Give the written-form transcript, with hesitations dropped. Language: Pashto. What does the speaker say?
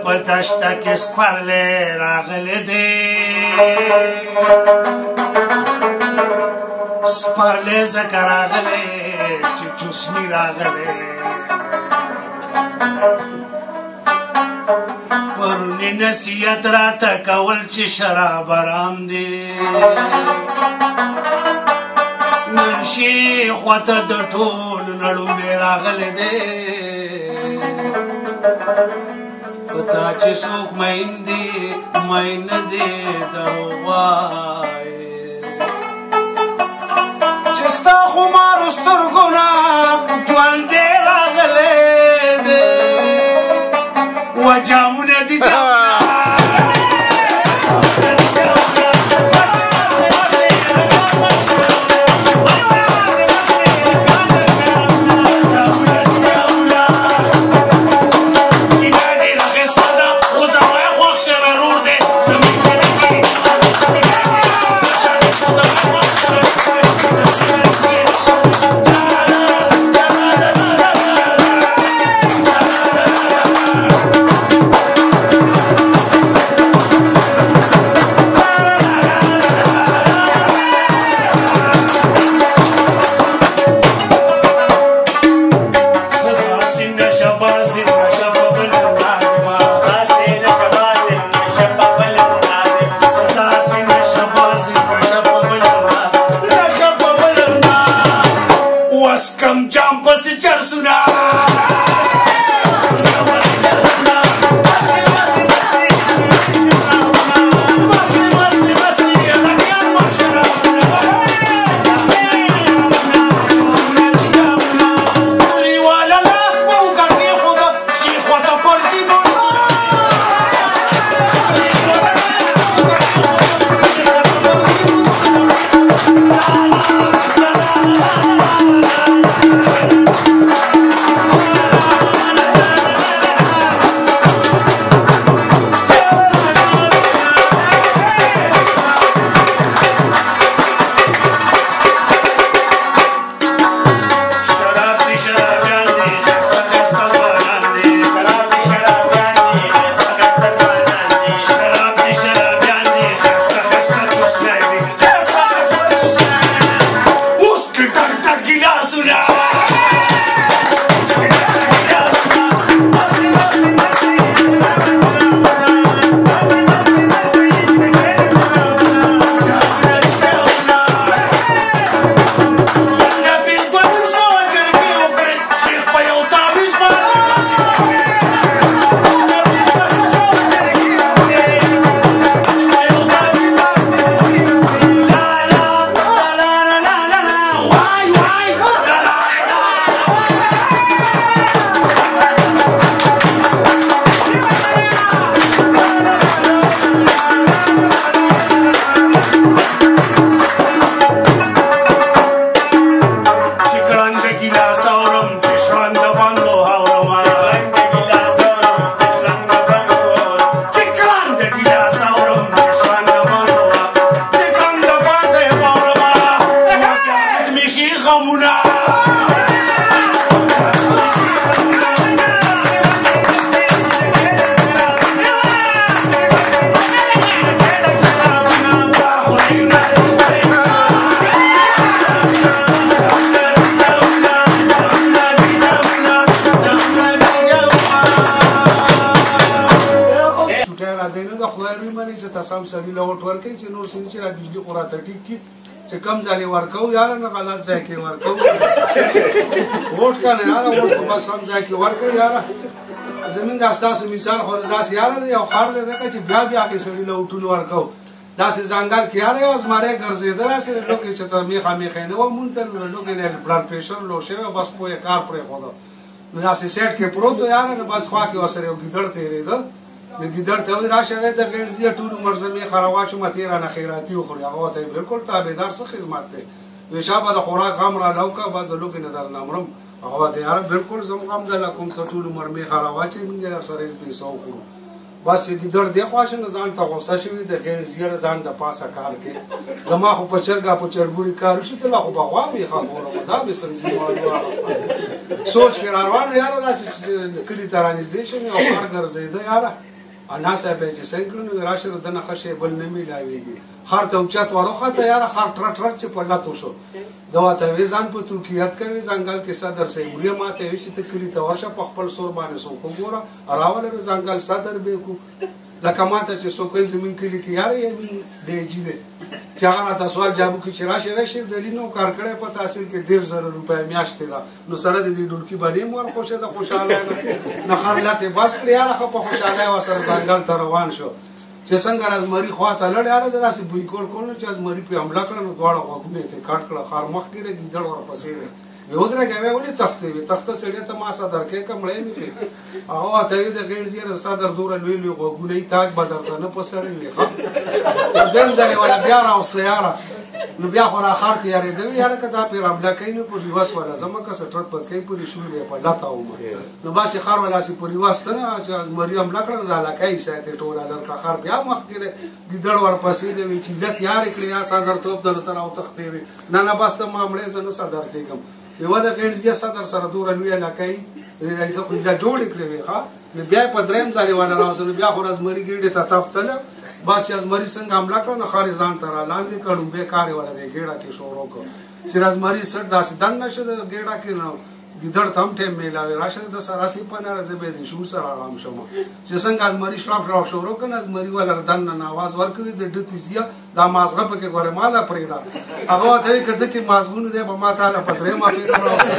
پتاشتا کې سپرلې راغلې دي سپرلې زکه راغلې چې چوسني راغلې پرونی نصیحت راته کول چې شراب حرام دي نن شي خواته د ټولو نړومې راغلې دي پتا چې څوک مین دي مین دي دروغ وایي چې ستا خمارو سترګو نه ژوندې راغلی دی وجامونه دي جامونه سم سړي له وټ ورکوي چې نور سړي چې را بجلي خو راته ټیک کړي چې کم ځای یې ورکوو یاره نه غلط ځای کې ورکوو ووټ که نه یاره ووټ خو بس سم ځای کې ورکوي یاره زمین دا ستاسو مثال خو داسې یاره دی یو خر دی ځکه چې بیا بیا کې سړي له وټونه ورکوو داسې ځنګل کې یاره یو زمری ګرځېده داسې لوکې چې ته میخه میخه نه وه مونږ ته لوکې نه بلډ پریشر لو شوی بس پوه یې کار پرېښوده نو داسې سیټ کې پروت و یاره نو بس خوا کې ورسره یو ګیدړ تېرېده نو ګیدړ ته وایي راشه وایي د غیړزیه ټول عمر زمې خره واچومه تېرانه خیراتي وخوري هغه ورته بالکل تابعدار څه خدمت دی وایي شابه د خوراک غم را لوکه بعد د لوږې نه درنه مرم هغه ورته یاره بالکل زم غم درله کوم ته ټول عمر مې خره واچوي مونږ در سره هېڅ پیسه وخورو بس ګیدړ دې خوا شو نو ځان ته غوسه شوي د غیړزیه ځان د پاسه کار کې زما خو په چرګه په چرګوړي کار وشو ته لا خو به غوا مې خبره دا مې سنځي سوچ کې را روان یاره داسې کلي ته رانږدې شوم یو کار ګرځېده یاره انا صاحب چې څنګه کړو نو راشه دنه ښه شی بل نه میلاوېږي خر ته اوچت وروخته یاره خر ټرټ ټرټ چې په لتو شو دا ورته وایي ځان په توکیت کوي ځنګل کې صدر صاحب وریه ما ته وایي چې ته کلي ته ورشه په خپل سور باندې څوک وګوره راوله د ځنګل صدر به کو لکه ما ته چې څوک وایي زموږ کلي کې یاره یې ډیجي دی چې هغه راته سوال جواب کوي چې راشه راشي دلیل نو کار کړی په تحصیل کې 1,000 روپۍ میاشتې ده نو سره د دې ډولکي باندې مور خوشه د خوشاله نه خرلته بس کړی یاره خو په خوشاله وسره ځنګل ته روان شو چې څنګه ازمري خوا ته لړ یاره داسې بوی کول کول چې ازمري په حمله کړه نو دواړه غوږونه ته کټ کړه خار مخ کې ګیدړ ورپسې یو درګه وی ولې تختې وي تخته سړی ته ما صدر کې کمړې مې هغه ته د غیړزیه صدر دوره لوی لوی غوږونه یې تاج بدر ته نه پسرې وي ښه دم ځای ولا بیا راوسته یاره نو بیا خو را خار تیارې دی یاره که دا پیر حمله کوي نو په لیواس ولا زما که سټرټ پد کوي پورې شوې په لته ومه نو با چې خار ولا سي په لیواس ته نه چې مریم لکړه دا لکای ساتي ټوله لکه خار بیا مخ کې ګیدړ ورپسې دی چې لت یاره کړی یا صدر توپ درته راو تختې نه نه بس ته معاملې زنه صدر کېږم یو د غیړزیه صدر سره دوره لوی لکای دا خو دا جوړ کړی وي ښه بیا په دریم ځای ولا راوځي بیا خو ازمري ګیډه ته تاپتل بس چې ازمري څنګه حمله کړو نو خاري ځان ته را لاندې کړو به کار ولا دی ګیډه کې شروع کړ چې ازمري سر داسې دن نشه د ګیډه کې نو ګیدړ تم ټیم میلاوي راشه د سراسي په نه راځي به دي شو سره آرام شوم چې څنګه ازمري شراب شروع کړ ازمري ولا دن نه आवाज ورکړي د دتیزیا دا مازغه په کې غره مالا پرېدا هغه ته کده کې مازغونه دی په ما تعالی په درې ما پیډ راوځي